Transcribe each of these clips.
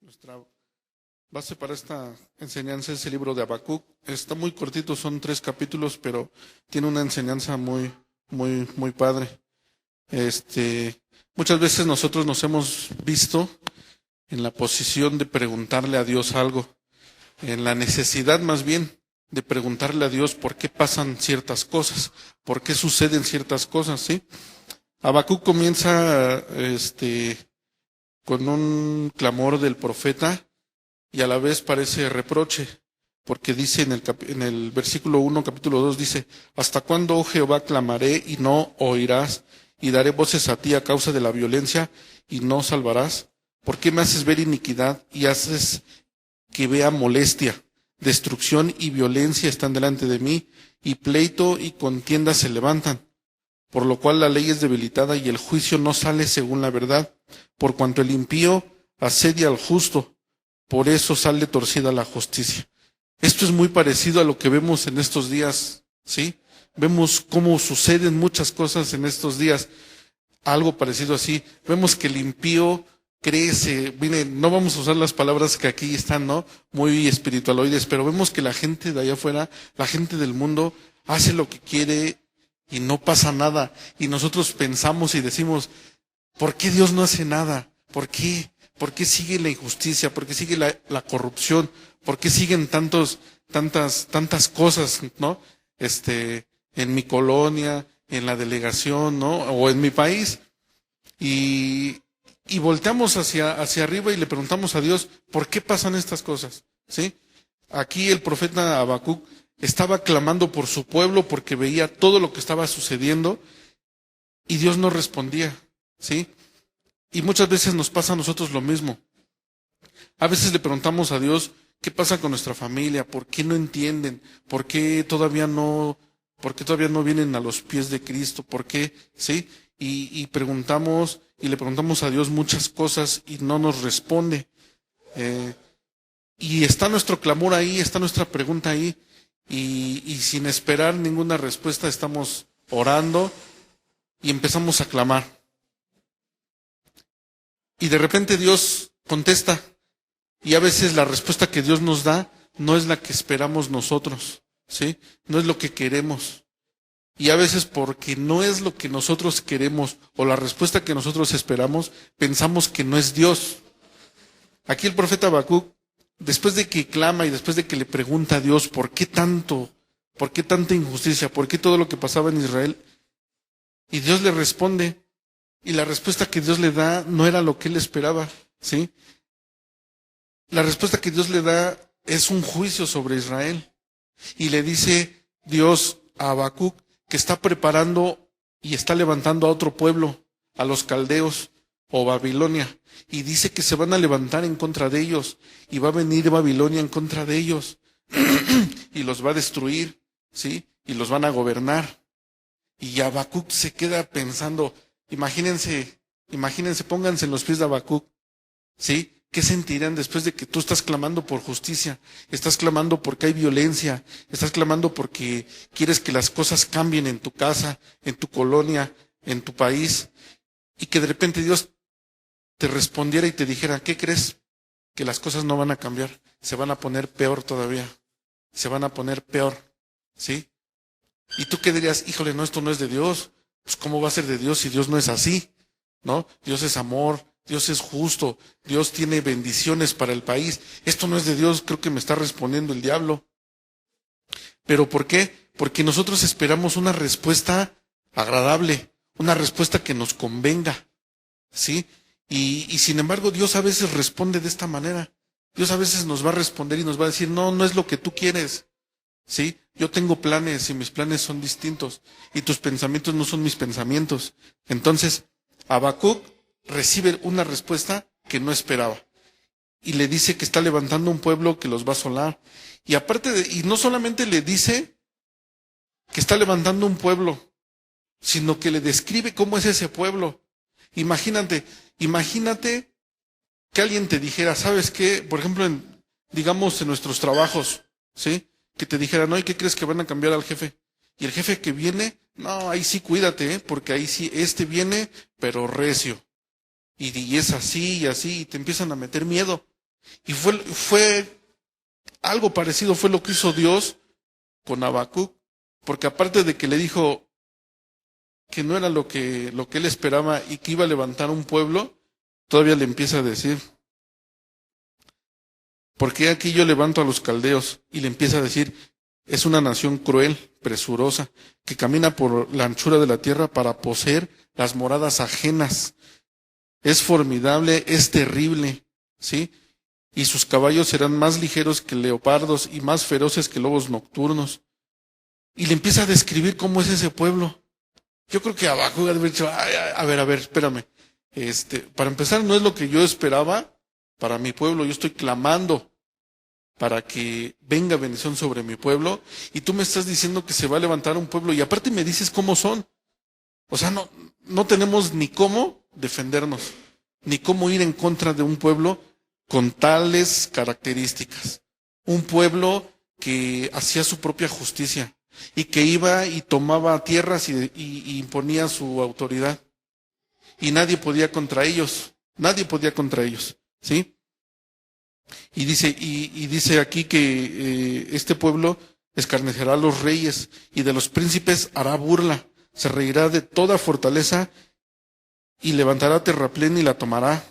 Nuestra base para esta enseñanza es el libro de Habacuc. Está muy cortito, son 3 capítulos, pero tiene una enseñanza muy padre. Muchas veces nosotros nos hemos visto en la posición de preguntarle a Dios algo, en la necesidad más bien de preguntarle a Dios por qué pasan ciertas cosas, por qué suceden ciertas cosas, ¿sí? Habacuc comienza con un clamor del profeta y a la vez parece reproche, porque dice en el versículo 1, capítulo 2, dice: ¿Hasta cuándo, oh Jehová, clamaré y no oirás? Y daré voces a ti a causa de la violencia y no salvarás. ¿Por qué me haces ver iniquidad y haces que vea molestia? Destrucción y violencia están delante de mí, y pleito y contienda se levantan. Por lo cual la ley es debilitada y el juicio no sale según la verdad. Por cuanto el impío asedia al justo, por eso sale torcida la justicia. Esto es muy parecido a lo que vemos en estos días, ¿sí? Vemos cómo suceden muchas cosas en estos días. Algo parecido así. Vemos que el impío crece. Miren, no vamos a usar las palabras que aquí están, ¿no? Muy espiritualoides, pero vemos que la gente de allá afuera, la gente del mundo, hace lo que quiere y no pasa nada. Y nosotros pensamos y decimos: ¿por qué Dios no hace nada? ¿Por qué? ¿Por qué sigue la injusticia? ¿Por qué sigue la corrupción? ¿Por qué siguen tantas cosas, ¿no? En mi colonia, en la delegación, ¿no? O en mi país. Y volteamos hacia arriba y le preguntamos a Dios: ¿por qué pasan estas cosas? ¿Sí? Aquí el profeta Habacuc estaba clamando por su pueblo porque veía todo lo que estaba sucediendo y Dios no respondía, ¿sí? Y muchas veces nos pasa a nosotros lo mismo. A veces le preguntamos a Dios: ¿qué pasa con nuestra familia? ¿Por qué no entienden? ¿Por qué todavía no vienen a los pies de Cristo? ¿Por qué? ¿Sí? Y le preguntamos a Dios muchas cosas y no nos responde. Y está nuestro clamor ahí, está nuestra pregunta ahí, y sin esperar ninguna respuesta estamos orando y empezamos a clamar. Y de repente Dios contesta, y a veces la respuesta que Dios nos da no es la que esperamos nosotros, ¿sí? No es lo que queremos. Y a veces porque no es lo que nosotros queremos o la respuesta que nosotros esperamos, pensamos que no es Dios. Aquí el profeta Habacuc, después de que clama y después de que le pregunta a Dios por qué tanta injusticia, por qué todo lo que pasaba en Israel, y Dios le responde, y la respuesta que Dios le da no era lo que él esperaba, ¿sí? La respuesta que Dios le da es un juicio sobre Israel. Y le dice Dios a Habacuc que está preparando y está levantando a otro pueblo, a los caldeos o Babilonia. Y dice que se van a levantar en contra de ellos y va a venir Babilonia en contra de ellos y los va a destruir, ¿sí? Y los van a gobernar. Y Habacuc se queda pensando, imagínense, pónganse en los pies de Habacuc, ¿sí? ¿Qué sentirán después de que tú estás clamando por justicia? Estás clamando porque hay violencia, estás clamando porque quieres que las cosas cambien en tu casa, en tu colonia, en tu país, y que de repente Dios te respondiera y te dijera: ¿qué crees? Que las cosas no van a cambiar, se van a poner peor todavía, se van a poner peor, ¿sí? Y tú qué dirías: híjole, no, esto no es de Dios. Pues ¿cómo va a ser de Dios si Dios no es así? ¿No? Dios es amor, Dios es justo, Dios tiene bendiciones para el país. Esto no es de Dios, creo que me está respondiendo el diablo. ¿Pero por qué? Porque nosotros esperamos una respuesta agradable, una respuesta que nos convenga, ¿sí? Y sin embargo Dios a veces responde de esta manera. Dios a veces nos va a responder y nos va a decir: no es lo que tú quieres, ¿sí? Yo tengo planes y mis planes son distintos y tus pensamientos no son mis pensamientos. Entonces Habacuc recibe una respuesta que no esperaba y le dice que está levantando un pueblo que los va a asolar. Y y no solamente le dice que está levantando un pueblo, sino que le describe cómo es ese pueblo. Imagínate que alguien te dijera: ¿sabes qué? Por ejemplo, digamos en nuestros trabajos, ¿sí? Que te dijeran: ¿no? ¿Y qué crees? Que van a cambiar al jefe. Y el jefe que viene, no, ahí sí cuídate, porque ahí sí, viene, pero recio. Y es así y así, y te empiezan a meter miedo. Y fue algo parecido fue lo que hizo Dios con Habacuc, porque aparte de que le dijo que no era lo que él esperaba y que iba a levantar un pueblo, todavía le empieza a decir, porque aquí yo levanto a los caldeos, y le empieza a decir, es una nación cruel, presurosa, que camina por la anchura de la tierra para poseer las moradas ajenas. Es formidable, es terrible, ¿sí? Y sus caballos serán más ligeros que leopardos y más feroces que lobos nocturnos. Y le empieza a describir cómo es ese pueblo. Yo creo que abajo debe haber dicho, a ver, espérame. Para empezar, no es lo que yo esperaba para mi pueblo. Yo estoy clamando para que venga bendición sobre mi pueblo, y tú me estás diciendo que se va a levantar un pueblo, y aparte me dices cómo son. O sea, no tenemos ni cómo defendernos, ni cómo ir en contra de un pueblo con tales características. Un pueblo que hacía su propia justicia, y que iba y tomaba tierras y imponía su autoridad. Y nadie podía contra ellos, ¿sí? Y dice aquí que este pueblo escarnecerá a los reyes, y de los príncipes hará burla, se reirá de toda fortaleza y levantará terraplén y la tomará,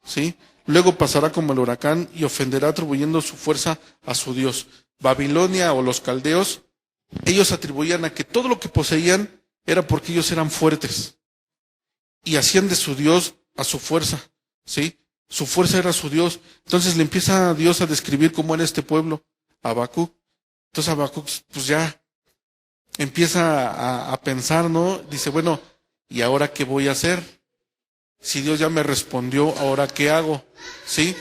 ¿sí? Luego pasará como el huracán y ofenderá atribuyendo su fuerza a su Dios. Babilonia o los caldeos, ellos atribuían a que todo lo que poseían era porque ellos eran fuertes y hacían de su Dios a su fuerza, ¿sí? Su fuerza era su Dios. Entonces le empieza Dios a describir cómo era este pueblo, Habacuc. Entonces Habacuc pues ya empieza a pensar, ¿no? Dice, bueno, ¿y ahora qué voy a hacer? Si Dios ya me respondió, ¿ahora qué hago? ¿Sí?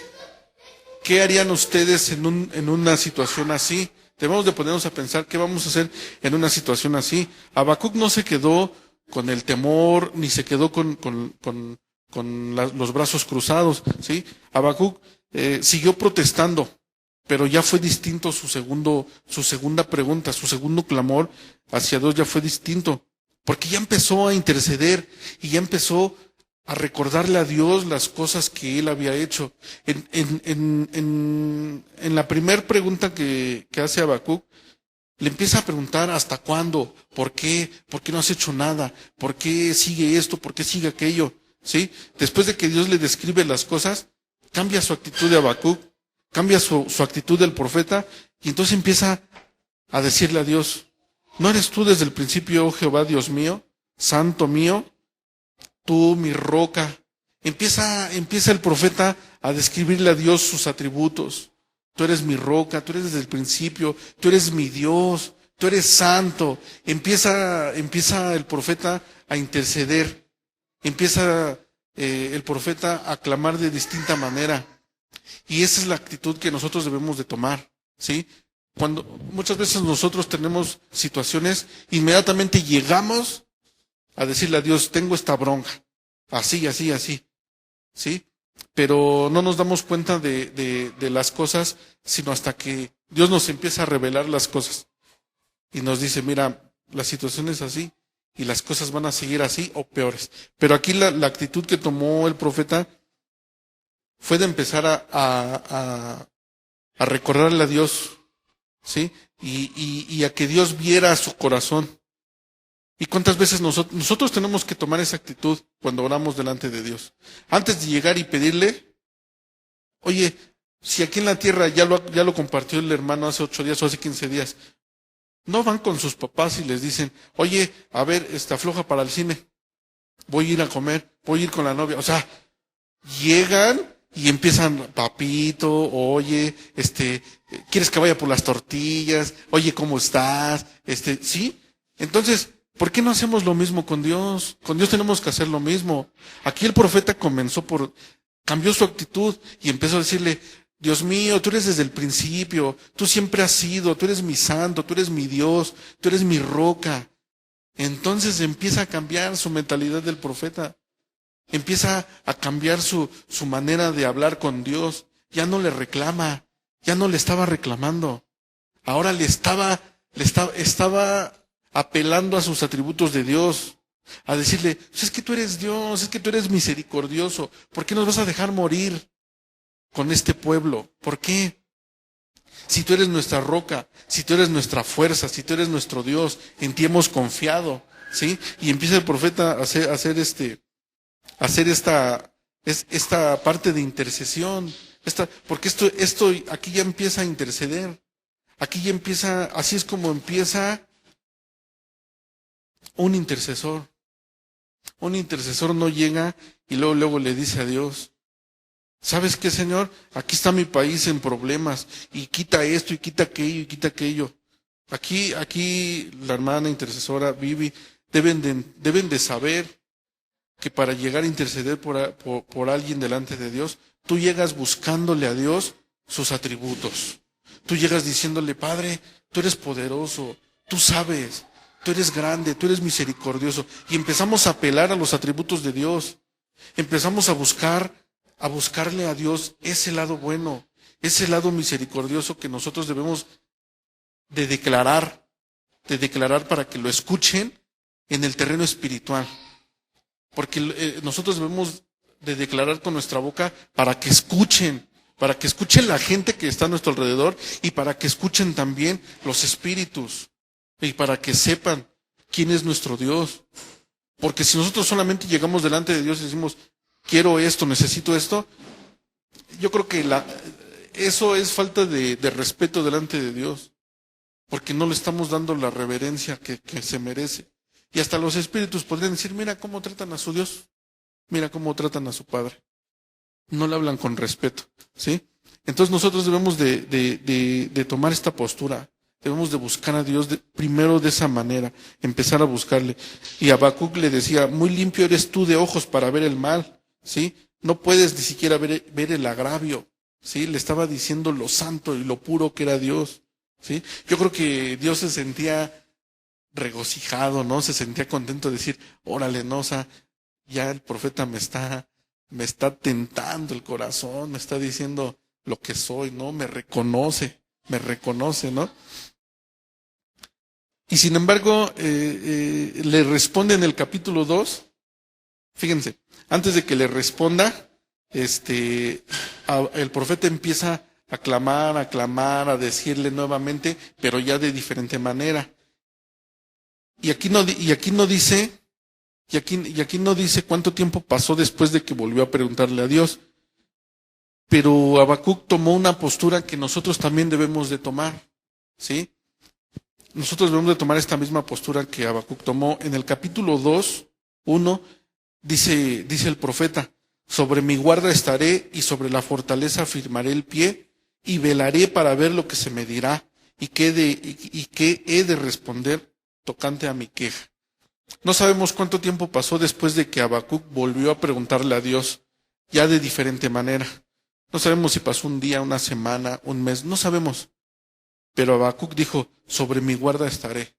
¿Qué harían ustedes en una situación así? Debemos de ponernos a pensar qué vamos a hacer en una situación así. Habacuc no se quedó con el temor, ni se quedó con los brazos cruzados, ¿sí? Habacuc siguió protestando, pero ya fue distinto su segunda pregunta, su segundo clamor hacia Dios ya fue distinto, porque ya empezó a interceder y ya empezó a recordarle a Dios las cosas que él había hecho. En la primera pregunta que hace Habacuc, le empieza a preguntar ¿hasta cuándo? ¿Por qué? ¿Por qué no has hecho nada? ¿Por qué sigue esto? ¿Por qué sigue aquello? ¿Sí? Después de que Dios le describe las cosas, cambia su actitud de Habacuc, cambia su actitud del profeta, y entonces empieza a decirle a Dios, ¿no eres tú desde el principio, oh Jehová, Dios mío, santo mío, tú mi roca? Empieza el profeta a describirle a Dios sus atributos. Tú eres mi roca, tú eres desde el principio, tú eres mi Dios, tú eres santo. Empieza el profeta a interceder. Empieza el profeta a clamar de distinta manera. Y esa es la actitud que nosotros debemos de tomar, ¿sí? Cuando muchas veces nosotros tenemos situaciones, inmediatamente llegamos a decirle a Dios, tengo esta bronca, así, ¿sí? Pero no nos damos cuenta de las cosas, sino hasta que Dios nos empieza a revelar las cosas. Y nos dice, mira, la situación es así, y las cosas van a seguir así o peores. Pero aquí la actitud que tomó el profeta fue de empezar a recordarle a Dios, ¿sí? Y a que Dios viera su corazón. ¿Y cuántas veces nosotros tenemos que tomar esa actitud cuando oramos delante de Dios? Antes de llegar y pedirle, oye, si aquí en la tierra ya lo compartió el hermano hace 8 días o hace 15 días, no van con sus papás y les dicen, oye, a ver, afloja para el cine, voy a ir a comer, voy a ir con la novia. O sea, llegan y empiezan, papito, oye, ¿quieres que vaya por las tortillas? Oye, ¿cómo estás? ¿Sí? Entonces, ¿por qué no hacemos lo mismo con Dios? Con Dios tenemos que hacer lo mismo. Aquí el profeta cambió su actitud y empezó a decirle, Dios mío, tú eres desde el principio, tú siempre has sido, tú eres mi santo, tú eres mi Dios, tú eres mi roca. Entonces empieza a cambiar su mentalidad del profeta. Empieza a cambiar su manera de hablar con Dios. Ya no le reclama, ya no le estaba reclamando. Ahora estaba apelando a sus atributos de Dios. A decirle, pues es que tú eres Dios, es que tú eres misericordioso. ¿Por qué nos vas a dejar morir? con este pueblo. ¿Por qué? Si tú eres nuestra roca, si tú eres nuestra fuerza, si tú eres nuestro Dios, en ti hemos confiado, ¿sí? Y empieza el profeta a hacer esta parte de intercesión, porque esto aquí ya empieza a interceder, aquí ya empieza, así es como empieza un intercesor. Un intercesor no llega y luego le dice a Dios, ¿sabes qué, Señor? Aquí está mi país en problemas y quita esto y quita aquello y quita aquello. Aquí la hermana intercesora Vivi deben de saber que para llegar a interceder por alguien delante de Dios, tú llegas buscándole a Dios sus atributos. Tú llegas diciéndole, Padre, tú eres poderoso, tú sabes, tú eres grande, tú eres misericordioso. Y empezamos a apelar a los atributos de Dios. Empezamos a buscarle a Dios ese lado bueno, ese lado misericordioso que nosotros debemos de declarar para que lo escuchen en el terreno espiritual. Porque nosotros debemos de declarar con nuestra boca para que escuchen la gente que está a nuestro alrededor y para que escuchen también los espíritus y para que sepan quién es nuestro Dios. Porque si nosotros solamente llegamos delante de Dios y decimos, quiero esto, necesito esto, yo creo que eso es falta de respeto delante de Dios, porque no le estamos dando la reverencia que se merece. Y hasta los espíritus podrían decir, mira cómo tratan a su Dios, mira cómo tratan a su Padre. No le hablan con respeto, ¿sí? Entonces nosotros debemos de tomar esta postura, debemos de buscar a Dios primero de esa manera, empezar a buscarle. Y Habacuc le decía, muy limpio eres tú de ojos para ver el mal, ¿sí? No puedes ni siquiera ver el agravio, ¿sí? Le estaba diciendo lo santo y lo puro que era Dios, ¿sí? Yo creo que Dios se sentía regocijado, ¿no? Se sentía contento de decir, órale, no, o sea, ya el profeta me está tentando el corazón, me está diciendo lo que soy, ¿no? Me reconoce, ¿no? Y sin embargo, le responde en el capítulo 2, fíjense, antes de que le responda, el profeta empieza a clamar, a decirle nuevamente, pero ya de diferente manera. Y aquí no dice cuánto tiempo pasó después de que volvió a preguntarle a Dios. Pero Habacuc tomó una postura que nosotros también debemos de tomar, ¿sí? Nosotros debemos de tomar esta misma postura que Habacuc tomó. En el capítulo 2:1, dice el profeta, sobre mi guarda estaré y sobre la fortaleza firmaré el pie y velaré para ver lo que se me dirá y qué he de responder tocante a mi queja. No sabemos cuánto tiempo pasó después de que Habacuc volvió a preguntarle a Dios, ya de diferente manera. No sabemos si pasó un día, una semana, un mes, no sabemos. Pero Habacuc dijo, sobre mi guarda estaré,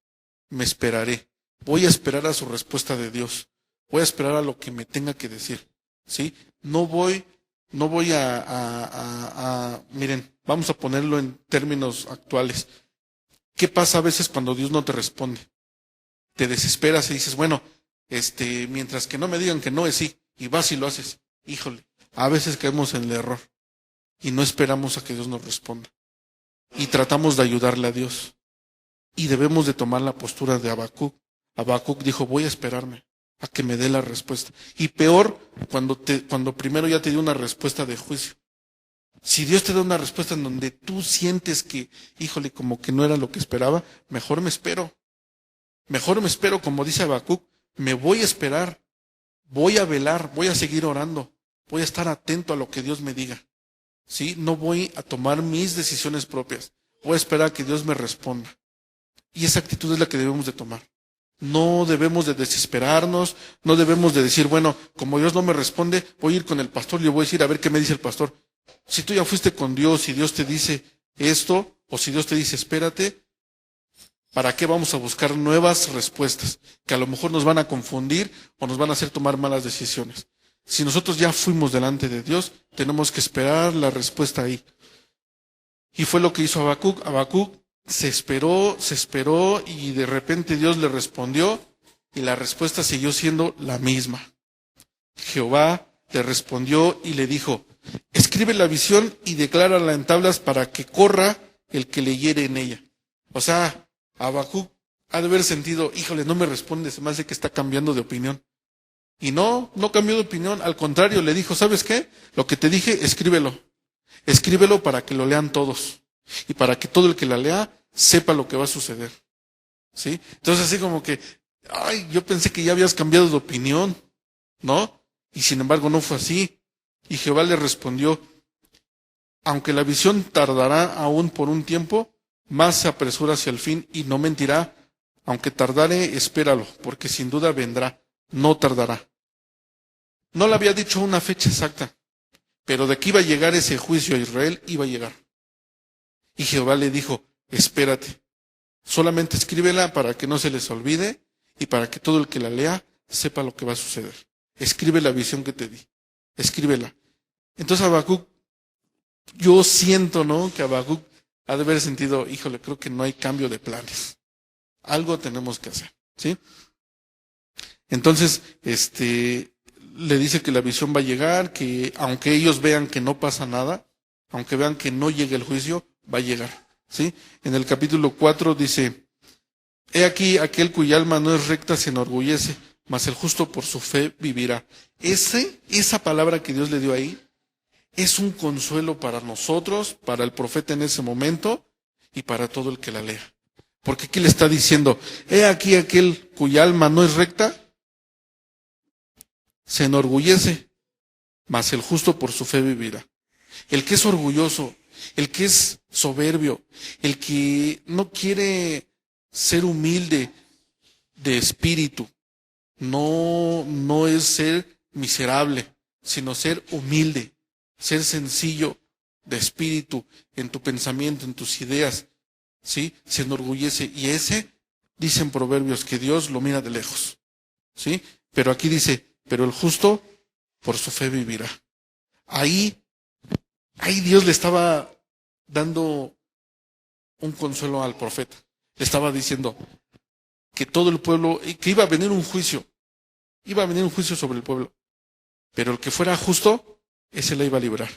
me esperaré. Voy a esperar a su respuesta de Dios. Voy a esperar a lo que me tenga que decir. ¿Sí? No voy miren, vamos a ponerlo en términos actuales. ¿Qué pasa a veces cuando Dios no te responde? Te desesperas y dices, bueno, mientras que no me digan que no es sí, y vas y lo haces. Híjole, a veces caemos en el error y no esperamos a que Dios nos responda. Y tratamos de ayudarle a Dios. Y debemos de tomar la postura de Habacuc. Habacuc dijo, voy a esperarme a que me dé la respuesta. Y peor, cuando primero ya te dio una respuesta de juicio. Si Dios te da una respuesta en donde tú sientes que, híjole, como que no era lo que esperaba, mejor me espero. Mejor me espero, como dice Habacuc, me voy a esperar, voy a velar, voy a seguir orando, voy a estar atento a lo que Dios me diga. ¿Sí? No voy a tomar mis decisiones propias, voy a esperar a que Dios me responda. Y esa actitud es la que debemos de tomar. No debemos de desesperarnos, no debemos de decir, bueno, como Dios no me responde, voy a ir con el pastor y le voy a decir a ver qué me dice el pastor. Si tú ya fuiste con Dios y Dios te dice esto, o si Dios te dice espérate, ¿para qué vamos a buscar nuevas respuestas que a lo mejor nos van a confundir o nos van a hacer tomar malas decisiones? Si nosotros ya fuimos delante de Dios, tenemos que esperar la respuesta ahí. Y fue lo que hizo Habacuc. Habacuc se esperó y de repente Dios le respondió y la respuesta siguió siendo la misma. Jehová le respondió y le dijo, escribe la visión y declárala en tablas para que corra el que leyere en ella. O sea, Habacuc ha de haber sentido, híjole, no me responde, se me hace que está cambiando de opinión. Y no cambió de opinión, al contrario, le dijo, ¿sabes qué? Lo que te dije, escríbelo. Escríbelo para que lo lean todos. Y para que todo el que la lea sepa lo que va a suceder. ¿Sí? Entonces así como que, ay, yo pensé que ya habías cambiado de opinión, ¿no? Y sin embargo no fue así. Y Jehová le respondió, aunque la visión tardará aún por un tiempo, más se apresura hacia el fin y no mentirá. Aunque tardare, espéralo, porque sin duda vendrá, no tardará. No le había dicho una fecha exacta, pero de que iba a llegar ese juicio a Israel, iba a llegar. Y Jehová le dijo, espérate, solamente escríbela para que no se les olvide y para que todo el que la lea sepa lo que va a suceder. Escribe la visión que te di, escríbela. Entonces Habacuc, yo siento, ¿no?, que Habacuc ha de haber sentido, híjole, creo que no hay cambio de planes. Algo tenemos que hacer, ¿sí? Entonces, le dice que la visión va a llegar, que aunque ellos vean que no pasa nada, aunque vean que no llega el juicio, va a llegar, ¿sí? En el capítulo 4 dice, he aquí aquel cuya alma no es recta se enorgullece, mas el justo por su fe vivirá. Esa palabra que Dios le dio ahí es un consuelo para nosotros, para el profeta en ese momento y para todo el que la lea. Porque aquí le está diciendo, he aquí aquel cuya alma no es recta se enorgullece, mas el justo por su fe vivirá. El que es orgulloso, el que es soberbio, el que no quiere ser humilde de espíritu, no es ser miserable, sino ser humilde, ser sencillo de espíritu en tu pensamiento, en tus ideas, ¿sí? Se enorgullece. Y ese, dicen Proverbios, que Dios lo mira de lejos, ¿sí? Pero aquí dice, pero el justo por su fe vivirá. Ahí Dios le estaba dando un consuelo al profeta. Le estaba diciendo que todo el pueblo, que iba a venir un juicio sobre el pueblo. Pero el que fuera justo, ese la iba a librar.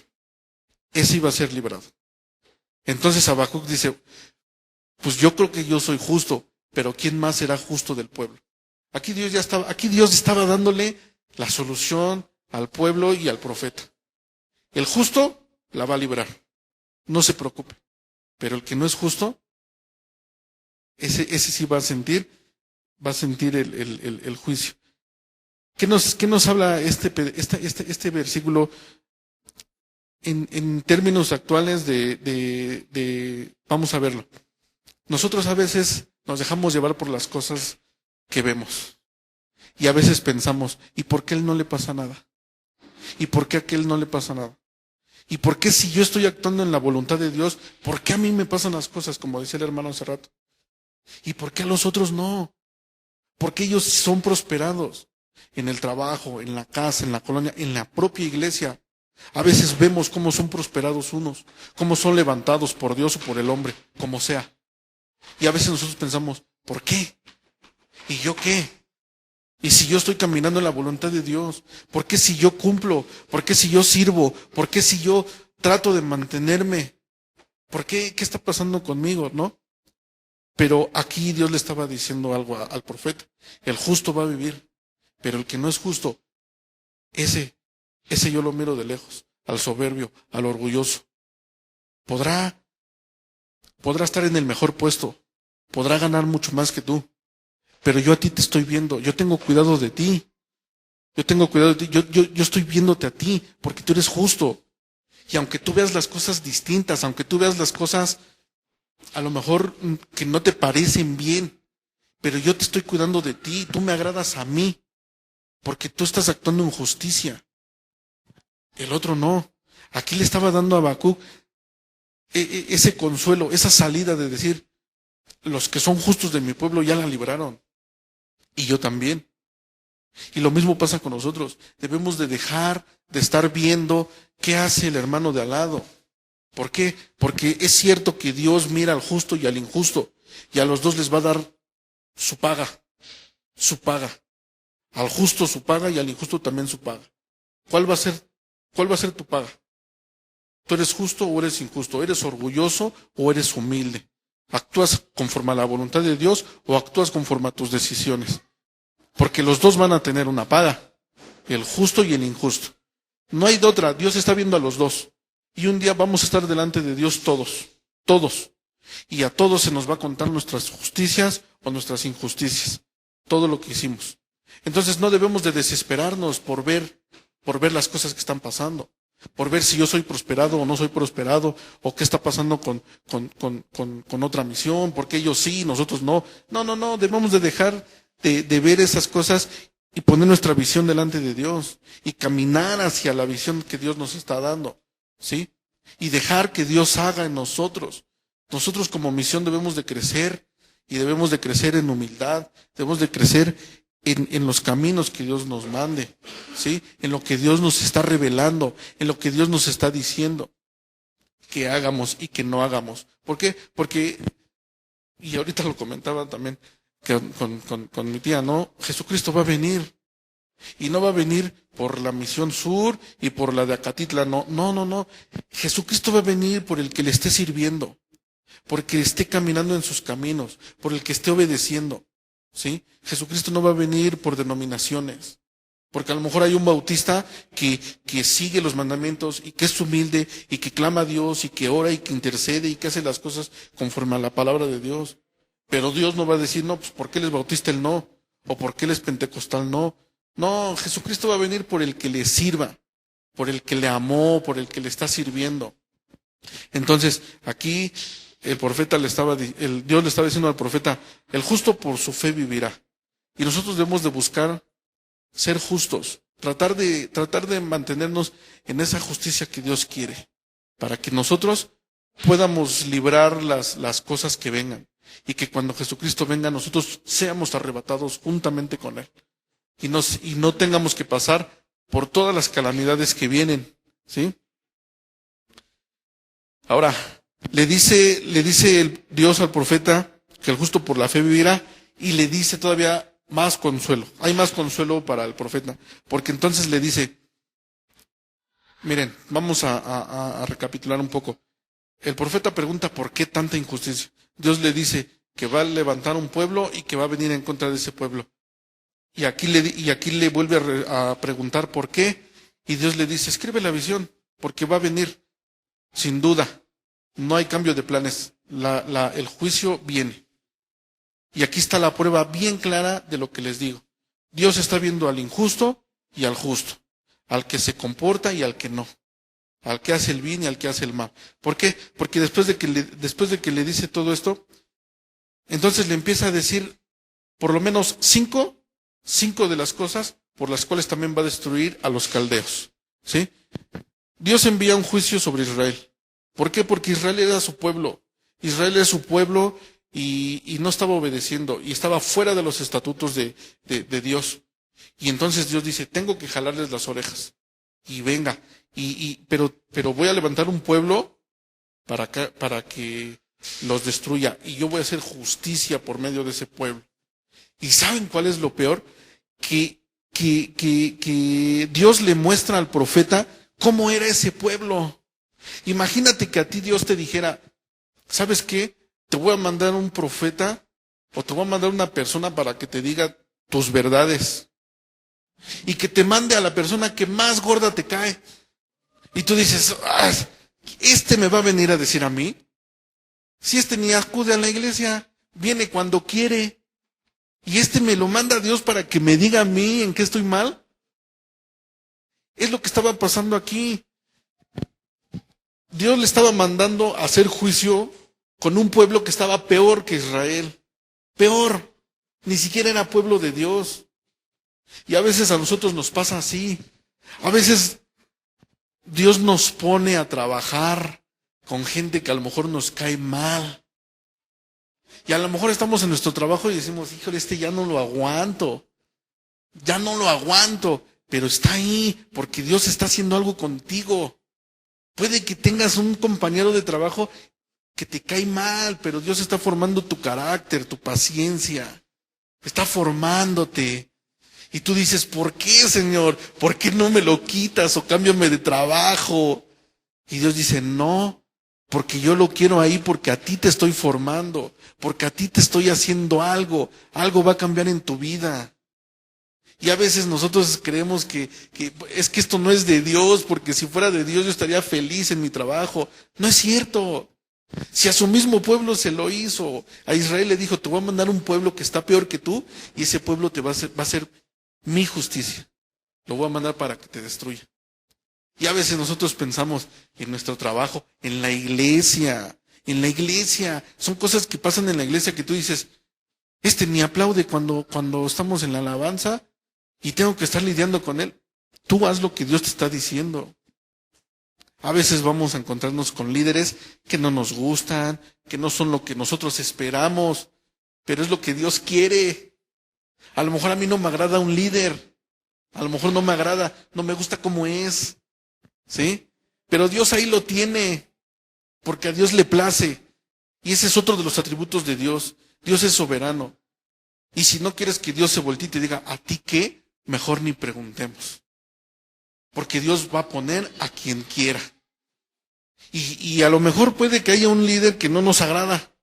Ese iba a ser librado. Entonces Habacuc dice, pues yo creo que yo soy justo, pero ¿quién más será justo del pueblo? Aquí Dios estaba dándole la solución al pueblo y al profeta. El justo la va a librar, no se preocupe. Pero el que no es justo, ese sí va a sentir el juicio. ¿Qué nos habla este versículo en términos actuales vamos a verlo? Nosotros a veces nos dejamos llevar por las cosas que vemos. Y a veces pensamos, ¿y por qué a él no le pasa nada? ¿Y por qué a aquel no le pasa nada? ¿Y por qué si yo estoy actuando en la voluntad de Dios, por qué a mí me pasan las cosas, como decía el hermano hace rato? ¿Y por qué a los otros no? Porque ellos son prosperados en el trabajo, en la casa, en la colonia, en la propia iglesia. A veces vemos cómo son prosperados unos, cómo son levantados por Dios o por el hombre, como sea. Y a veces nosotros pensamos, ¿por qué? ¿Y yo qué? ¿Y si yo estoy caminando en la voluntad de Dios? ¿Por qué si yo cumplo? ¿Por qué si yo sirvo? ¿Por qué si yo trato de mantenerme? ¿Por qué? ¿Qué está pasando conmigo? ¿No? Pero aquí Dios le estaba diciendo algo al profeta. El justo va a vivir, pero el que no es justo, ese yo lo miro de lejos, al soberbio, al orgulloso. Podrá estar en el mejor puesto, podrá ganar mucho más que tú, pero yo a ti te estoy viendo, yo tengo cuidado de ti, yo estoy viéndote a ti, porque tú eres justo. Y aunque tú veas las cosas distintas, aunque tú veas las cosas a lo mejor que no te parecen bien, pero yo te estoy cuidando de ti, tú me agradas a mí, porque tú estás actuando en justicia. El otro no. Aquí le estaba dando a Habacuc ese consuelo, esa salida de decir, los que son justos de mi pueblo ya la libraron. Y yo también. Y lo mismo pasa con nosotros. Debemos de dejar de estar viendo qué hace el hermano de al lado. ¿Por qué? Porque es cierto que Dios mira al justo y al injusto, y a los dos les va a dar su paga. Al justo su paga y al injusto también su paga. ¿Cuál va a ser tu paga? Tú eres justo o eres injusto, eres orgulloso o eres humilde. ¿Actúas conforme a la voluntad de Dios o actúas conforme a tus decisiones? Porque los dos van a tener una paga, el justo y el injusto. No hay de otra, Dios está viendo a los dos. Y un día vamos a estar delante de Dios todos, todos. Y a todos se nos va a contar nuestras justicias o nuestras injusticias, todo lo que hicimos. Entonces no debemos de desesperarnos por ver las cosas que están pasando, por ver si yo soy prosperado o no soy prosperado, o qué está pasando con otra misión, porque ellos sí, nosotros no. No, debemos de dejar de ver esas cosas y poner nuestra visión delante de Dios y caminar hacia la visión que Dios nos está dando, ¿sí? Y dejar que Dios haga en nosotros. Nosotros como misión debemos de crecer y debemos de crecer en humildad, debemos de crecer en los caminos que Dios nos mande, ¿sí? En lo que Dios nos está revelando, en lo que Dios nos está diciendo que hagamos y que no hagamos. ¿Por qué? Porque, y ahorita lo comentaba también con mi tía, ¿no? Jesucristo va a venir. Y no va a venir por la misión sur y por la de Acatitla, no. Jesucristo va a venir por el que le esté sirviendo, por el que esté caminando en sus caminos, por el que esté obedeciendo, ¿sí? Jesucristo no va a venir por denominaciones, porque a lo mejor hay un bautista que sigue los mandamientos y que es humilde y que clama a Dios y que ora y que intercede y que hace las cosas conforme a la palabra de Dios. Pero Dios no va a decir, no, pues ¿por qué él es bautista él no? O ¿por qué él es pentecostal no? No, Jesucristo va a venir por el que le sirva, por el que le amó, por el que le está sirviendo. Entonces, aquí el profeta Dios le estaba diciendo al profeta, el justo por su fe vivirá. Y nosotros debemos de buscar ser justos, tratar de mantenernos en esa justicia que Dios quiere, para que nosotros podamos librar las cosas que vengan, y que cuando Jesucristo venga nosotros seamos arrebatados juntamente con Él. Y no tengamos que pasar por todas las calamidades que vienen, ¿sí? Ahora, le dice Dios al profeta que el justo por la fe vivirá, y le dice todavía más consuelo. Hay más consuelo para el profeta, porque entonces le dice, miren, vamos a recapitular un poco. El profeta pregunta por qué tanta injusticia. Dios le dice que va a levantar un pueblo y que va a venir en contra de ese pueblo. Y aquí le vuelve a preguntar por qué, y Dios le dice, escribe la visión, porque va a venir, sin duda. No hay cambio de planes, el juicio viene. Y aquí está la prueba bien clara de lo que les digo. Dios está viendo al injusto y al justo, al que se comporta y al que no, al que hace el bien y al que hace el mal. ¿Por qué? Porque después de que le dice todo esto, entonces le empieza a decir por lo menos cinco de las cosas por las cuales también va a destruir a los caldeos, ¿sí? Dios envía un juicio sobre Israel. ¿Por qué? Porque Israel era su pueblo. Israel era su pueblo y no estaba obedeciendo y estaba fuera de los estatutos de Dios. Y entonces Dios dice, tengo que jalarles las orejas. Y venga, pero voy a levantar un pueblo para que los destruya. Y yo voy a hacer justicia por medio de ese pueblo. ¿Y saben cuál es lo peor? Que Dios le muestra al profeta cómo era ese pueblo. Imagínate que a ti Dios te dijera, ¿sabes qué? Te voy a mandar un profeta o te voy a mandar una persona para que te diga tus verdades. Y que te mande a la persona que más gorda te cae. Y tú dices, ¿este me va a venir a decir a mí? Si este ni acude a la iglesia, viene cuando quiere. Y este me lo manda Dios para que me diga a mí en qué estoy mal. Es lo que estaba pasando aquí. Dios le estaba mandando a hacer juicio con un pueblo que estaba peor que Israel. Peor. Ni siquiera era pueblo de Dios. Y a veces a nosotros nos pasa así. A veces Dios nos pone a trabajar con gente que a lo mejor nos cae mal. Y a lo mejor estamos en nuestro trabajo y decimos, híjole, ya no lo aguanto. Ya no lo aguanto. Pero está ahí porque Dios está haciendo algo contigo. Puede que tengas un compañero de trabajo que te cae mal, pero Dios está formando tu carácter, tu paciencia. Está formándote. Y tú dices, ¿por qué, Señor? ¿Por qué no me lo quitas o cámbiame de trabajo? Y Dios dice, no, porque yo lo quiero ahí, porque a ti te estoy formando, porque a ti te estoy haciendo algo va a cambiar en tu vida. Y a veces nosotros creemos que es que esto no es de Dios, porque si fuera de Dios yo estaría feliz en mi trabajo. No es cierto. Si a su mismo pueblo se lo hizo, a Israel le dijo, te voy a mandar un pueblo que está peor que tú, y ese pueblo te va a ser mi justicia. Lo voy a mandar para que te destruya. Y a veces nosotros pensamos en nuestro trabajo, en la iglesia. Son cosas que pasan en la iglesia que tú dices, ni aplaude cuando estamos en la alabanza y tengo que estar lidiando con él. Tú haz lo que Dios te está diciendo. A veces vamos a encontrarnos con líderes que no nos gustan, que no son lo que nosotros esperamos, pero es lo que Dios quiere. A lo mejor a mí no me agrada un líder, a lo mejor no me agrada, no me gusta cómo es, ¿sí? Pero Dios ahí lo tiene, porque a Dios le place. Y ese es otro de los atributos de Dios. Dios es soberano. Y si no quieres que Dios se voltee y te diga, ¿a ti qué? Mejor ni preguntemos. Porque Dios va a poner a quien quiera. Y a lo mejor puede que haya un líder que no nos agrada,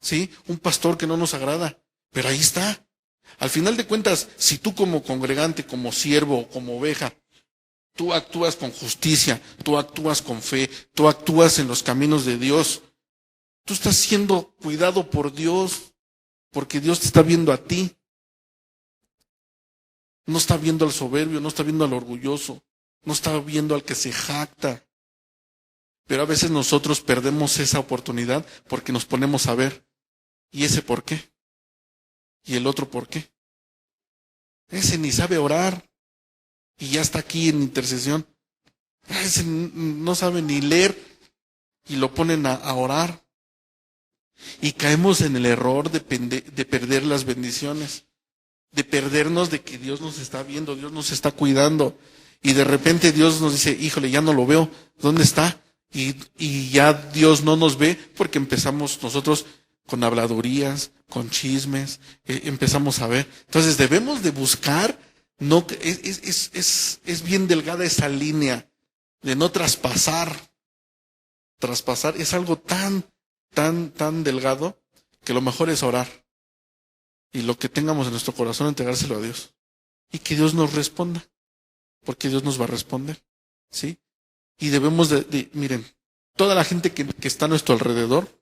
¿sí? Un pastor que no nos agrada, pero ahí está. Al final de cuentas, si tú como congregante, como siervo, como oveja, tú actúas con justicia, tú actúas con fe, tú actúas en los caminos de Dios, tú estás siendo cuidado por Dios, porque Dios te está viendo a ti. No está viendo al soberbio, no está viendo al orgulloso, no está viendo al que se jacta. Pero a veces nosotros perdemos esa oportunidad porque nos ponemos a ver, ¿y ese por qué? ¿Y el otro por qué? Ese ni sabe orar y ya está aquí en intercesión. Ese no sabe ni leer y lo ponen a orar. Y caemos en el error de perder las bendiciones, de perdernos de que Dios nos está viendo, Dios nos está cuidando. Y de repente Dios nos dice, híjole, ya no lo veo, ¿dónde está? Y ya Dios no nos ve porque empezamos nosotros con habladurías, con chismes, empezamos a ver. Entonces debemos de buscar, no, es bien delgada esa línea de no traspasar. Traspasar es algo tan delgado que lo mejor es orar. Y lo que tengamos en nuestro corazón, entregárselo a Dios. Y que Dios nos responda. Porque Dios nos va a responder. ¿Sí? Y debemos miren, toda la gente que está a nuestro alrededor,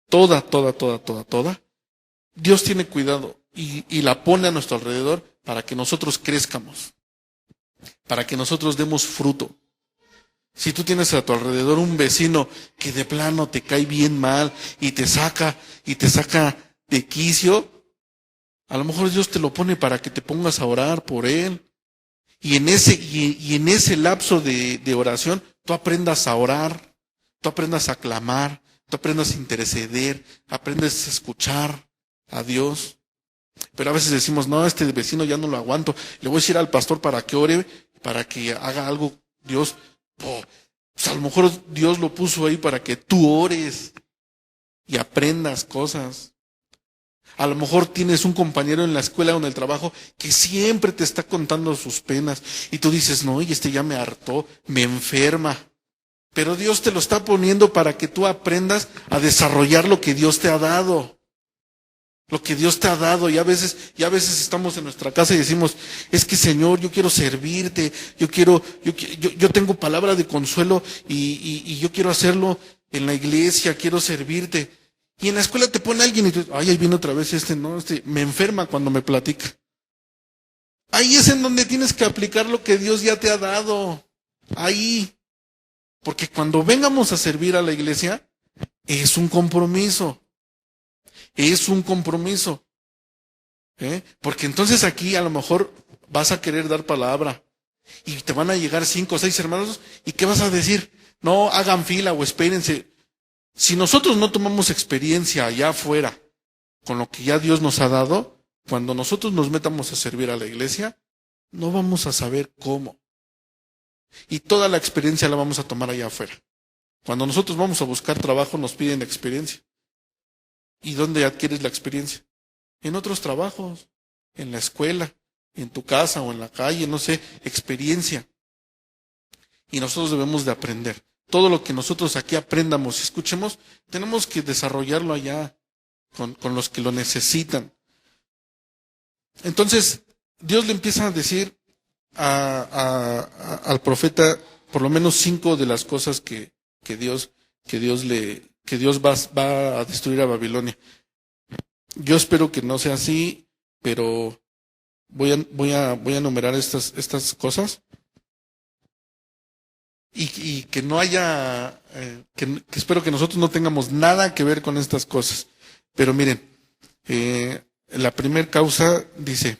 toda, Dios tiene cuidado y la pone a nuestro alrededor para que nosotros crezcamos, para que nosotros demos fruto. Si tú tienes a tu alrededor un vecino que de plano te cae bien mal y te saca de quicio, a lo mejor Dios te lo pone para que te pongas a orar por él. Y en ese lapso de oración, tú aprendas a orar, tú aprendas a clamar, tú aprendas a interceder, aprendes a escuchar a Dios. Pero a veces decimos, no, este vecino ya no lo aguanto, le voy a decir al pastor para que ore, para que haga algo Dios. Pues a lo mejor Dios lo puso ahí para que tú ores y aprendas cosas. A lo mejor tienes un compañero en la escuela o en el trabajo que siempre te está contando sus penas y tú dices, no, y ya me hartó, me enferma. Pero Dios te lo está poniendo para que tú aprendas a desarrollar lo que Dios te ha dado. Lo que Dios te ha dado. Y a veces estamos en nuestra casa y decimos, es que Señor, yo quiero servirte, yo tengo palabra de consuelo y yo quiero hacerlo en la iglesia, quiero servirte. Y en la escuela te pone alguien y tú, ay, ahí viene otra vez me enferma cuando me platica. Ahí es en donde tienes que aplicar lo que Dios ya te ha dado. Ahí. Porque cuando vengamos a servir a la iglesia, es un compromiso. Es un compromiso. Porque entonces aquí a lo mejor vas a querer dar palabra. Y te van a llegar 5 o 6 hermanos. ¿Y qué vas a decir? No, hagan fila o espérense. Si nosotros no tomamos experiencia allá afuera con lo que ya Dios nos ha dado, cuando nosotros nos metamos a servir a la iglesia, no vamos a saber cómo. Y toda la experiencia la vamos a tomar allá afuera. Cuando nosotros vamos a buscar trabajo nos piden experiencia. ¿Y dónde adquieres la experiencia? En otros trabajos, en la escuela, en tu casa o en la calle, no sé, experiencia. Y nosotros debemos de aprender. todo lo que nosotros aquí aprendamos y escuchemos, tenemos que desarrollarlo allá con los que lo necesitan. Entonces, Dios le empieza a decir al profeta por lo menos 5 de las cosas que Dios va a destruir a Babilonia. Yo espero que no sea así, pero voy a enumerar estas cosas y que no haya, que espero que nosotros no tengamos nada que ver con estas cosas. Pero miren, la primera causa dice: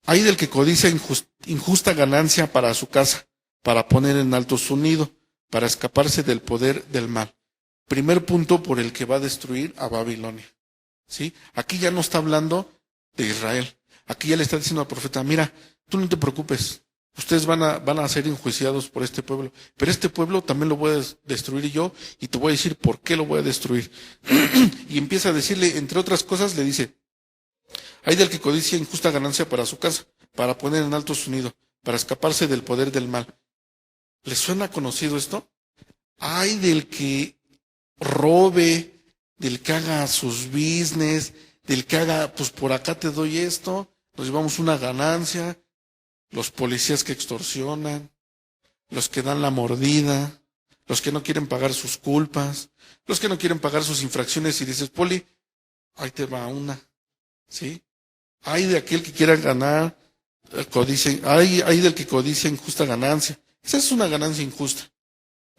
hay del que codicia injusta ganancia para su casa, para poner en alto su nido, para escaparse del poder del mal. Primer punto por el que va a destruir a Babilonia. ¿Sí? Aquí ya no está hablando de Israel. Aquí ya le está diciendo al profeta: mira, tú no te preocupes, ustedes van a ser enjuiciados por este pueblo, pero este pueblo también lo voy a destruir yo, y te voy a decir por qué lo voy a destruir. Y empieza a decirle, entre otras cosas, le dice: hay del que codicia injusta ganancia para su casa, para poner en alto su nido, para escaparse del poder del mal. ¿Les suena conocido esto? Hay del que robe, del que haga sus business, del que haga, pues por acá te doy esto, nos llevamos una ganancia, los policías que extorsionan, los que dan la mordida, los que no quieren pagar sus culpas, los que no quieren pagar sus infracciones, y dices: Poli, ahí te va una, ¿sí? Hay de aquel que quiera ganar, hay del que codicia injusta ganancia. Esa es una ganancia injusta.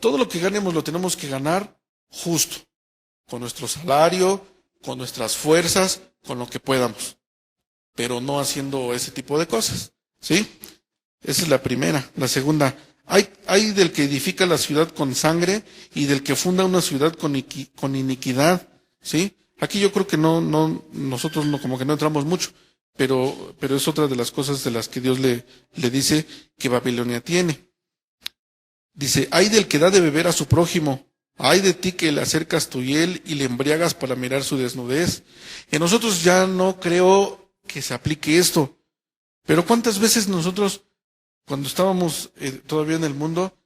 Todo lo que ganemos lo tenemos que ganar justo, con nuestro salario, con nuestras fuerzas, con lo que podamos, pero no haciendo ese tipo de cosas, ¿sí? Esa es la primera. La segunda: hay del que edifica la ciudad con sangre y del que funda una ciudad con iniquidad, ¿sí? Aquí yo creo que nosotros como que no entramos mucho, pero es otra de las cosas de las que Dios le dice que Babilonia tiene. Dice: hay del que da de beber a su prójimo, hay de ti que le acercas tu hiel y le embriagas para mirar su desnudez. Y a nosotros ya no creo que se aplique esto, pero ¿cuántas veces nosotros, cuando estábamos todavía en el mundo,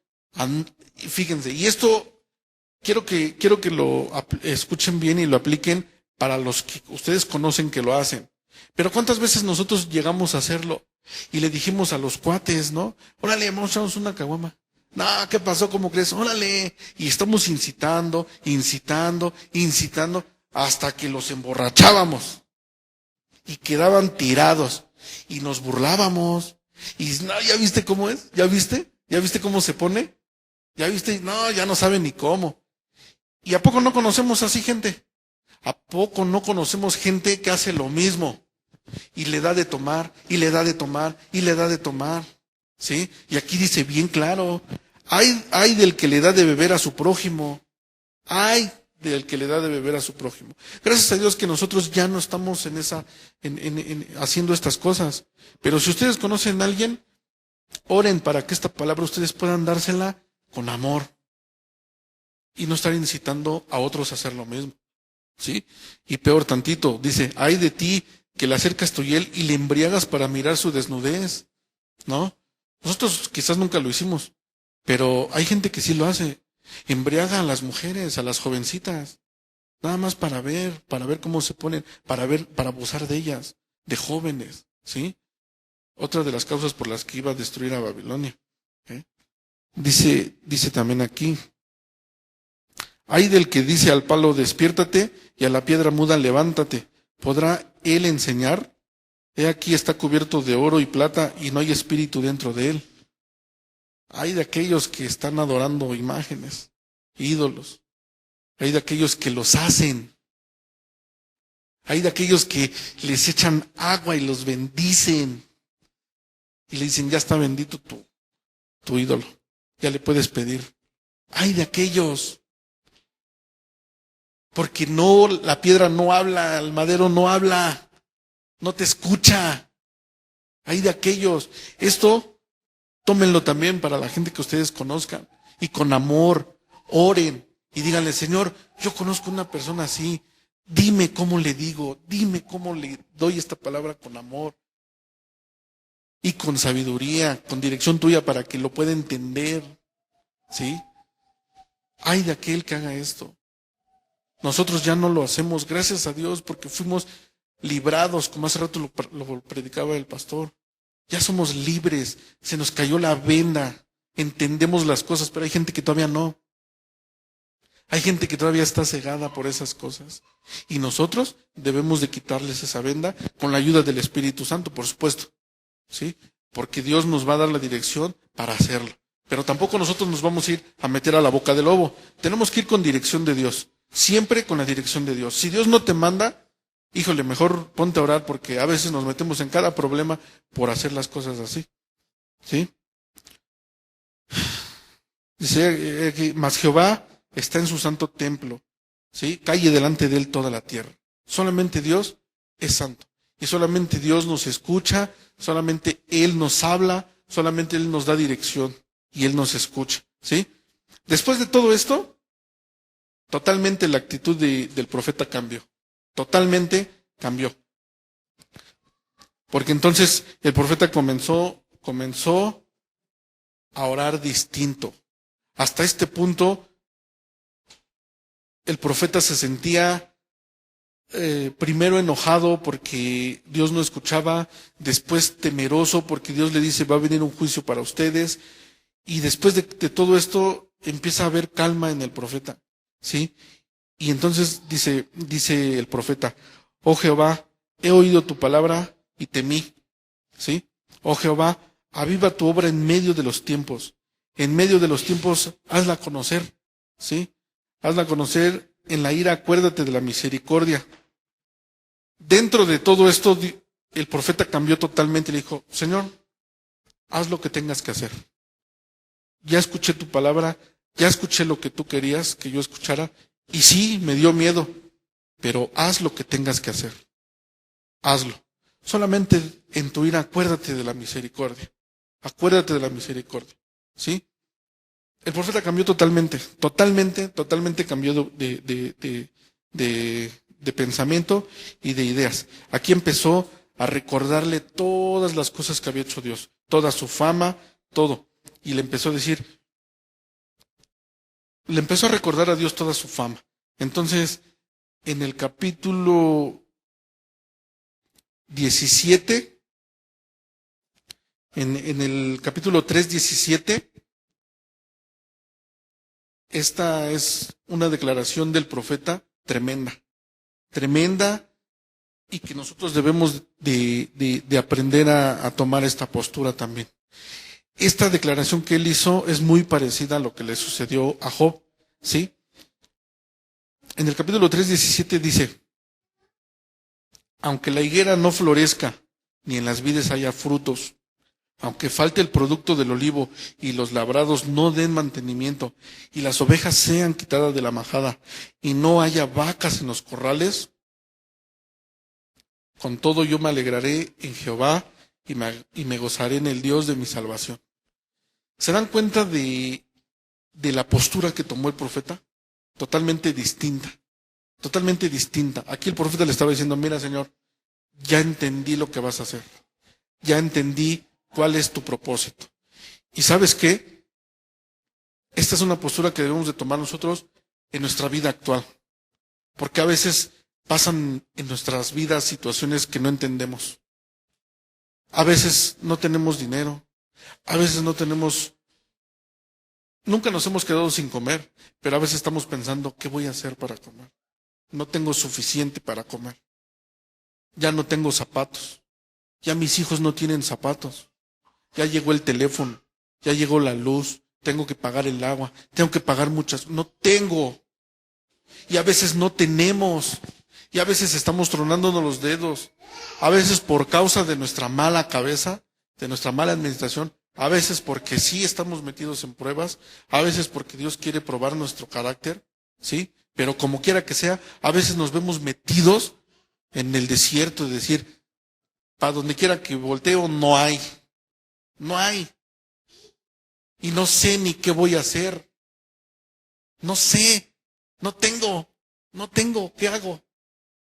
fíjense, y esto quiero que lo escuchen bien y lo apliquen para los que ustedes conocen que lo hacen, pero ¿cuántas veces nosotros llegamos a hacerlo y le dijimos a los cuates, ¿no? Órale, vamos a echarnos una caguama. No, ¿qué pasó? ¿Cómo crees? Órale. Y estamos incitando, hasta que los emborrachábamos y quedaban tirados y nos burlábamos. Y no, ¿ya viste cómo es? ¿Ya viste? ¿Ya viste cómo se pone? ¿Ya viste? No, ya no sabe ni cómo. ¿Y a poco no conocemos así gente? ¿A poco no conocemos gente que hace lo mismo? Y le da de tomar, y le da de tomar, y le da de tomar. ¿Sí? Y aquí dice bien claro: hay del que le da de beber a su prójimo. Hay del que le da de beber a su prójimo. Gracias a Dios que nosotros ya no estamos haciendo estas cosas. Pero si ustedes conocen a alguien, oren para que esta palabra ustedes puedan dársela con amor y no estar incitando a otros a hacer lo mismo. ¿Sí? Y peor tantito, dice: hay de ti que le acercas tu hiel y le embriagas para mirar su desnudez. ¿No? Nosotros quizás nunca lo hicimos, pero hay gente que sí lo hace. Embriaga a las mujeres, a las jovencitas, nada más para ver cómo se ponen, para abusar de ellas, de jóvenes, ¿sí? Otra de las causas por las que iba a destruir a Babilonia. Dice también aquí: hay del que dice al palo: despiértate, y a la piedra muda: levántate. ¿Podrá él enseñar? He aquí está cubierto de oro y plata, y no hay espíritu dentro de él. Hay de aquellos que están adorando imágenes, ídolos. Hay de aquellos que los hacen. Hay de aquellos que les echan agua y los bendicen. Y le dicen: ya está bendito tu ídolo, ya le puedes pedir. Hay de aquellos. Porque la piedra no habla, el madero no habla, no te escucha. Hay de aquellos. Esto, tómenlo también para la gente que ustedes conozcan. Y con amor, oren y díganle: Señor, yo conozco una persona así. Dime cómo le digo, dime cómo le doy esta palabra con amor. Y con sabiduría, con dirección tuya para que lo pueda entender. ¿Sí? Ay de aquel que haga esto. Nosotros ya no lo hacemos, gracias a Dios, porque fuimos librados, como hace rato lo predicaba el pastor. Ya somos libres, se nos cayó la venda, entendemos las cosas, pero hay gente que todavía no. Hay gente que todavía está cegada por esas cosas. Y nosotros debemos de quitarles esa venda con la ayuda del Espíritu Santo, por supuesto. ¿Sí? Porque Dios nos va a dar la dirección para hacerlo. Pero tampoco nosotros nos vamos a ir a meter a la boca del lobo. Tenemos que ir con dirección de Dios. Siempre con la dirección de Dios. Si Dios no te manda, híjole, mejor ponte a orar, porque a veces nos metemos en cada problema por hacer las cosas así. ¿Sí? Dice aquí, mas Jehová está en su santo templo, ¿sí? Calle delante de él toda la tierra. Solamente Dios es santo. Y solamente Dios nos escucha, solamente Él nos habla, solamente Él nos da dirección y Él nos escucha, ¿sí? Después de todo esto, totalmente la actitud del profeta cambió. Totalmente cambió. Porque entonces el profeta comenzó a orar distinto. Hasta este punto, el profeta se sentía primero enojado porque Dios no escuchaba, después temeroso porque Dios le dice va a venir un juicio para ustedes, y después de todo esto empieza a haber calma en el profeta, ¿sí? Y entonces dice el profeta, oh Jehová, he oído tu palabra y temí, ¿sí? Oh Jehová, aviva tu obra en medio de los tiempos hazla conocer, ¿sí? Hazla conocer en la ira, acuérdate de la misericordia. Dentro de todo esto, el profeta cambió totalmente y le dijo, Señor, haz lo que tengas que hacer. Ya escuché tu palabra, ya escuché lo que tú querías que yo escuchara, y sí, me dio miedo, pero haz lo que tengas que hacer. Hazlo. Solamente en tu ira, acuérdate de la misericordia. Acuérdate de la misericordia, ¿sí? El profeta cambió totalmente cambió de pensamiento y de ideas. Aquí empezó a recordarle todas las cosas que había hecho Dios, toda su fama, todo. Y le empezó a decir, le empezó a recordar a Dios toda su fama. Entonces, en el capítulo 17, en el capítulo 3, 17, esta es una declaración del profeta tremenda, y que nosotros debemos de aprender a tomar esta postura también. Esta declaración que él hizo es muy parecida a lo que le sucedió a Job, ¿sí? En el capítulo 3, 17 dice, aunque la higuera no florezca, ni en las vides haya frutos, aunque falte el producto del olivo y los labrados no den mantenimiento y las ovejas sean quitadas de la majada y no haya vacas en los corrales, con todo yo me alegraré en Jehová y me gozaré en el Dios de mi salvación. ¿Se dan cuenta de la postura que tomó el profeta? Totalmente distinta. Aquí el profeta le estaba diciendo, mira Señor, ya entendí lo que vas a hacer. Ya entendí cuál es tu propósito. ¿Y sabes qué? Esta es una postura que debemos de tomar nosotros en nuestra vida actual. Porque a veces pasan en nuestras vidas situaciones que no entendemos. A veces no tenemos dinero. A veces nunca nos hemos quedado sin comer, pero a veces estamos pensando, ¿qué voy a hacer para comer? No tengo suficiente para comer. Ya no tengo zapatos. Ya mis hijos no tienen zapatos. Ya llegó el teléfono, ya llegó la luz, tengo que pagar el agua, tengo que pagar muchas. No tengo. Y a veces no tenemos. Y a veces estamos tronándonos los dedos. A veces por causa de nuestra mala cabeza, de nuestra mala administración. A veces porque sí estamos metidos en pruebas. A veces porque Dios quiere probar nuestro carácter. ¿Sí? Pero como quiera que sea, a veces nos vemos metidos en el desierto de decir, para donde quiera que volteo no hay. No hay. Y no sé ni qué voy a hacer. No sé. No tengo. ¿Qué hago?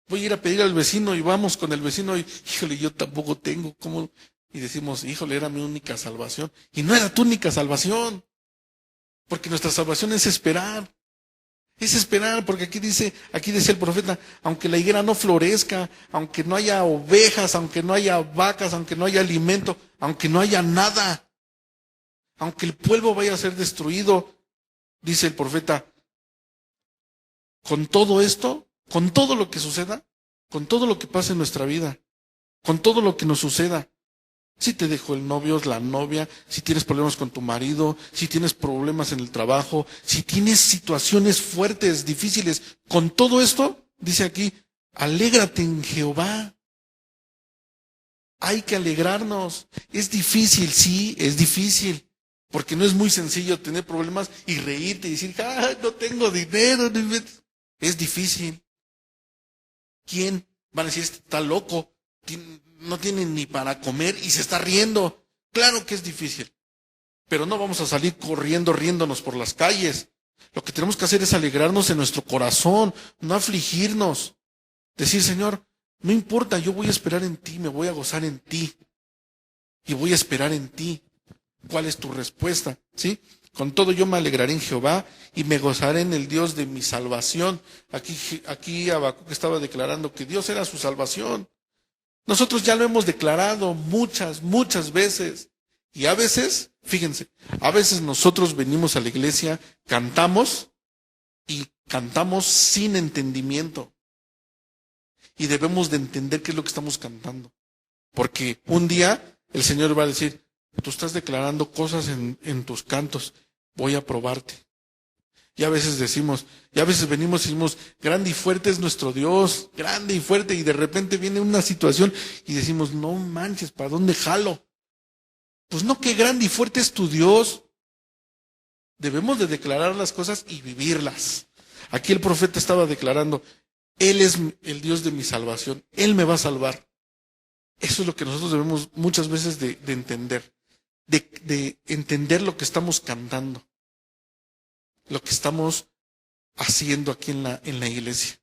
Voy a ir a pedir al vecino y vamos con el vecino y, híjole, yo tampoco tengo. ¿Cómo? Y decimos, híjole, era mi única salvación. Y no era tu única salvación. Porque nuestra salvación es esperar. Es esperar, porque aquí dice el profeta, aunque la higuera no florezca, aunque no haya ovejas, aunque no haya vacas, aunque no haya alimento, aunque no haya nada, aunque el pueblo vaya a ser destruido, dice el profeta, con todo esto, con todo lo que suceda, con todo lo que pase en nuestra vida, con todo lo que nos suceda, si te dejó el novio, la novia, si tienes problemas con tu marido, si tienes problemas en el trabajo, si tienes situaciones fuertes, difíciles, con todo esto, dice aquí, alégrate en Jehová. Hay que alegrarnos. Es difícil, sí, es difícil, porque no es muy sencillo tener problemas y reírte y decir, no tengo dinero. Es difícil. ¿Quién? Van a decir, este está loco, no tiene ni para comer y se está riendo. Claro que es difícil, pero no vamos a salir corriendo, riéndonos por las calles. Lo que tenemos que hacer es alegrarnos en nuestro corazón, no afligirnos. Decir, Señor, no importa, yo voy a esperar en ti, me voy a gozar en ti y voy a esperar en ti. ¿Cuál es tu respuesta? ¿Sí? Con todo yo me alegraré en Jehová y me gozaré en el Dios de mi salvación. Aquí Habacuc estaba declarando que Dios era su salvación. Nosotros ya lo hemos declarado muchas veces. Y a veces, fíjense, a veces nosotros venimos a la iglesia, cantamos y cantamos sin entendimiento. Y debemos de entender qué es lo que estamos cantando. Porque un día el Señor va a decir, tú estás declarando cosas en tus cantos, voy a probarte. Y a veces venimos y decimos, grande y fuerte es nuestro Dios, grande y fuerte, y de repente viene una situación y decimos, no manches, ¿para dónde jalo? Pues no, que grande y fuerte es tu Dios. Debemos de declarar las cosas y vivirlas. Aquí el profeta estaba declarando, Él es el Dios de mi salvación, Él me va a salvar. Eso es lo que nosotros debemos muchas veces de entender, de entender lo que estamos cantando, lo que estamos haciendo aquí en la iglesia,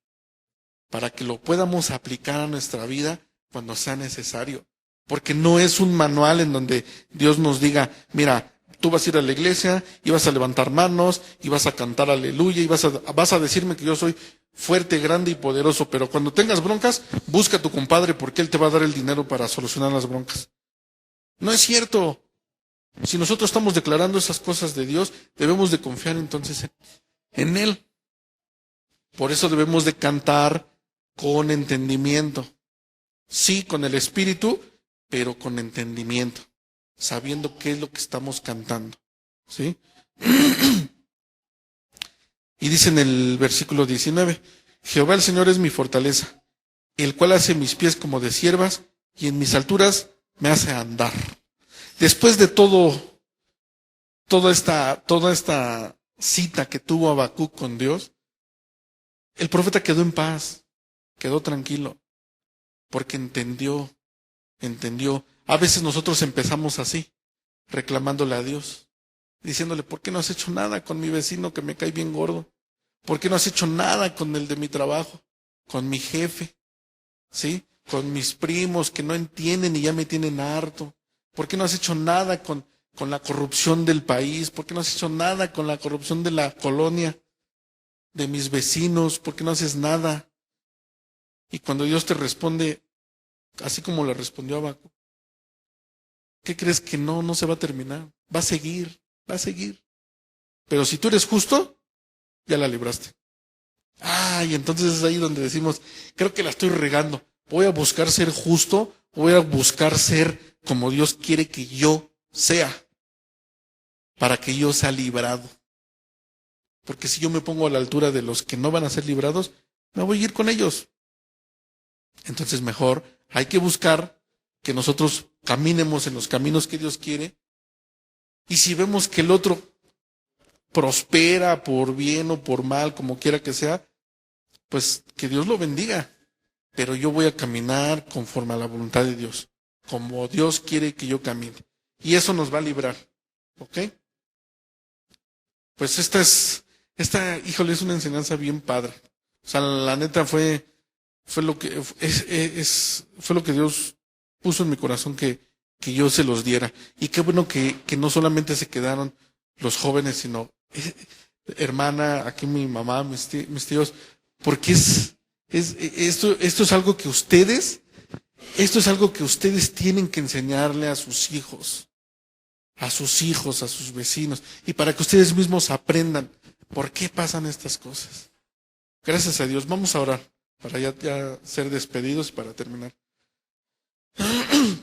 para que lo podamos aplicar a nuestra vida cuando sea necesario. Porque no es un manual en donde Dios nos diga, mira, tú vas a ir a la iglesia y vas a levantar manos y vas a cantar aleluya y vas a decirme que yo soy fuerte, grande y poderoso, pero cuando tengas broncas, busca a tu compadre porque él te va a dar el dinero para solucionar las broncas. No es cierto. Si nosotros estamos declarando esas cosas de Dios, debemos de confiar entonces en Él. Por eso debemos de cantar con entendimiento. Sí, con el Espíritu, pero con entendimiento, sabiendo qué es lo que estamos cantando. ¿Sí? Y dice en el versículo 19, Jehová el Señor es mi fortaleza, el cual hace mis pies como de ciervas y en mis alturas me hace andar. Después de toda esta cita que tuvo Habacuc con Dios, el profeta quedó en paz, quedó tranquilo, porque entendió. A veces nosotros empezamos así, reclamándole a Dios, diciéndole, ¿por qué no has hecho nada con mi vecino que me cae bien gordo? ¿Por qué no has hecho nada con el de mi trabajo? Con mi jefe, ¿sí? Con mis primos que no entienden y ya me tienen harto. ¿Por qué no has hecho nada con la corrupción del país? ¿Por qué no has hecho nada con la corrupción de la colonia, de mis vecinos? ¿Por qué no haces nada? Y cuando Dios te responde, así como le respondió a Habacuc, ¿qué crees? Que no se va a terminar. Va a seguir. Pero si tú eres justo, ya la libraste. Y entonces es ahí donde decimos, creo que la estoy regando. Voy a buscar ser justo, voy a buscar ser como Dios quiere que yo sea, para que yo sea librado. Porque si yo me pongo a la altura de los que no van a ser librados, me voy a ir con ellos. Entonces mejor hay que buscar que nosotros caminemos en los caminos que Dios quiere. Y si vemos que el otro prospera por bien o por mal, como quiera que sea, pues que Dios lo bendiga. Pero yo voy a caminar conforme a la voluntad de Dios, como Dios quiere que yo camine. Y eso nos va a librar. ¿Ok? Pues híjole, es una enseñanza bien padre. O sea, la neta fue lo que fue lo que Dios puso en mi corazón que yo se los diera. Y qué bueno que no solamente se quedaron los jóvenes, sino hermana, aquí mi mamá, mis tíos, porque esto es algo que esto es algo que ustedes tienen que enseñarle a sus hijos, a sus vecinos, y para que ustedes mismos aprendan por qué pasan estas cosas. Gracias a Dios. Vamos a orar para ya ser despedidos y para terminar.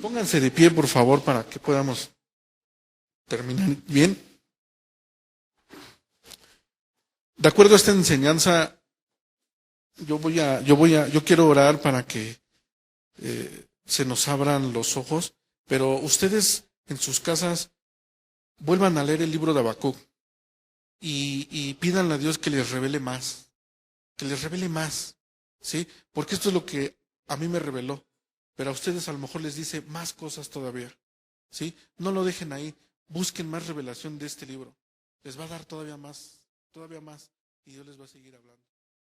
Pónganse de pie, por favor, para que podamos terminar bien. De acuerdo a esta enseñanza, yo quiero orar para que se nos abran los ojos, pero ustedes en sus casas vuelvan a leer el libro de Habacuc y pídanle a Dios que les revele más, ¿sí? Porque esto es lo que a mí me reveló, pero a ustedes a lo mejor les dice más cosas todavía, ¿sí? No lo dejen ahí, busquen más revelación de este libro, les va a dar todavía más, y Dios les va a seguir hablando.